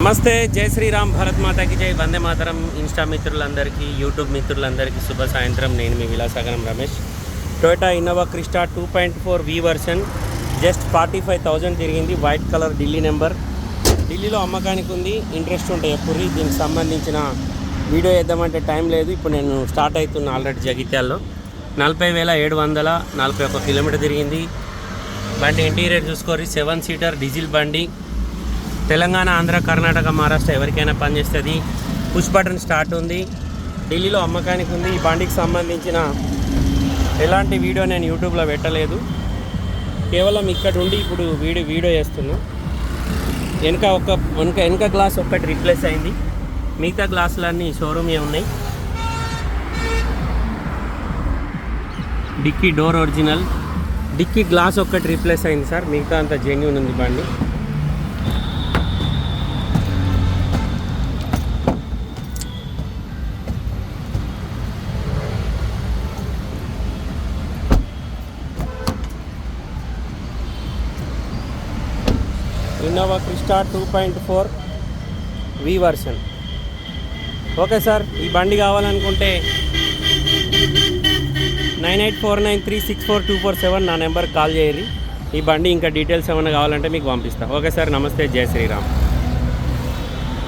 నమస్తే, జై శ్రీరామ్, భరత్ మాతాకి జై, వందే మాతరం. ఇన్స్టా మిత్రులందరికీ, యూట్యూబ్ మిత్రులందరికీ శుభ సాయంత్రం. నేను మీ Vilasagaram Ramesh. Toyota Innova Crysta 2.4 V version just 45,000 తిరిగింది. White colour Delhi number. ఢిల్లీలో అమ్మకానికి ఉంది. ఇంట్రెస్ట్ ఉంటే ఎప్పుడు దీనికి సంబంధించిన వీడియో వేద్దామంటే టైం లేదు. ఇప్పుడు నేను స్టార్ట్ అవుతున్నా ఆల్రెడీ జగిత్యాల్లో. 40,741 కిలోమీటర్ తిరిగింది. బండి ఇంటీరియర్ చూసుకోరి, 7 సీటర్ డీజిల్ బండి. తెలంగాణ, ఆంధ్ర, కర్ణాటక, మహారాష్ట్ర ఎవరికైనా పనిచేస్తుంది. పుష్ బటన్ స్టార్ట్ ఉంది. ఢిల్లీలో అమ్మకానికి ఉంది. ఈ బండికి సంబంధించిన ఎలాంటి వీడియో నేను యూట్యూబ్లో పెట్టలేదు. కేవలం ఇక్కడ ఉండి ఇప్పుడు వీడియో చేస్తున్నా. వెనక గ్లాస్ ఒక్కటి రీప్లేస్ అయింది. మిగతా గ్లాసులన్నీ షోరూమే ఉన్నాయి. Dickey door original. Dickey glass ఒక్కటి రీప్లేస్ అయింది సార్, మిగతా అంతా జెన్యూన్ ఉంది బండి. Innova Crysta 2.4 V version. Okay sir, ఈ బండి కావాలనుకుంటే 9849364247 నా నెంబర్కి కాల్ చేయరి. ఈ బండి ఇంకా డీటెయిల్స్ ఏమైనా కావాలంటే మీకు పంపిస్తాను. ఓకే సార్, నమస్తే, జై శ్రీరామ్.